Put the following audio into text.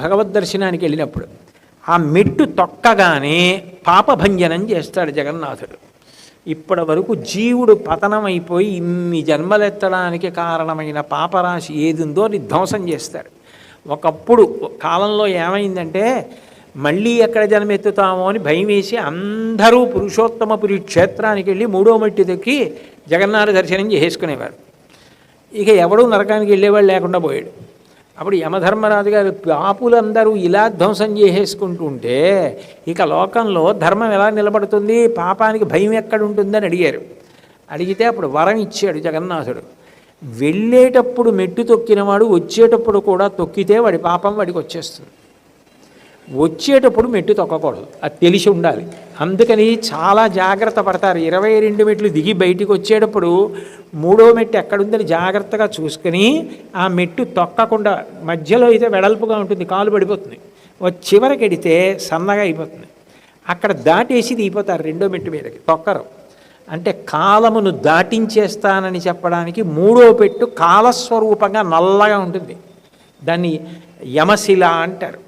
భగవద్ దర్శనానికి వెళ్ళినప్పుడు ఆ మెట్టు తొక్కగానే పాపభంజనం చేస్తాడు జగన్నాథుడు. ఇప్పటి వరకు జీవుడు పతనమైపోయి ఇన్ని జన్మలెత్తడానికి కారణమైన పాపరాశి ఏది ఉందో అది ధ్వంసం చేస్తాడు. ఒకప్పుడు కాలంలో ఏమైందంటే మళ్ళీ ఎక్కడ జన్మెత్తుతామో అని భయం వేసి అందరూ పురుషోత్తమపురి క్షేత్రానికి వెళ్ళి మూడో మట్టి దొక్కి జగన్నాథ దర్శనం చేసుకునేవారు. ఇక ఎవడూ నరకానికి వెళ్ళేవాళ్ళు లేకుండా పోయాడు. అప్పుడు యమధర్మరాజు గారు పాపులందరూ ఇలా ధ్వంసం చేసేసుకుంటుంటే ఇక లోకంలో ధర్మం ఎలా నిలబడుతుంది, పాపానికి భయం ఎక్కడ ఉంటుందని అడిగారు. అడిగితే అప్పుడు వరం ఇచ్చాడు జగన్నాథుడు. వెళ్ళేటప్పుడు మెట్టు తొక్కినవాడు వచ్చేటప్పుడు కూడా తొక్కితే వాడి పాపం వాడికి వచ్చేస్తుంది. వచ్చేటప్పుడు మెట్టు తొక్కకూడదు, అది తెలిసి ఉండాలి. అందుకని చాలా జాగ్రత్త పడతారు. 22 మెట్లు దిగి బయటికి వచ్చేటప్పుడు మూడో మెట్టు ఎక్కడుందని జాగ్రత్తగా చూసుకుని ఆ మెట్టు తొక్కకుండా, మధ్యలో అయితే వెడల్పుగా ఉంటుంది, కాలు పడిపోతుంది, చివరికి ఎడితే సన్నగా అయిపోతుంది, అక్కడ దాటేసి దిగిపోతారు రెండో మెట్టు మీదకి, తొక్కరు. అంటే కాలమును దాటించేస్తానని చెప్పడానికి మూడో పెట్టు కాలస్వరూపంగా నల్లగా ఉంటుంది, దాన్ని యమశిల అంటారు.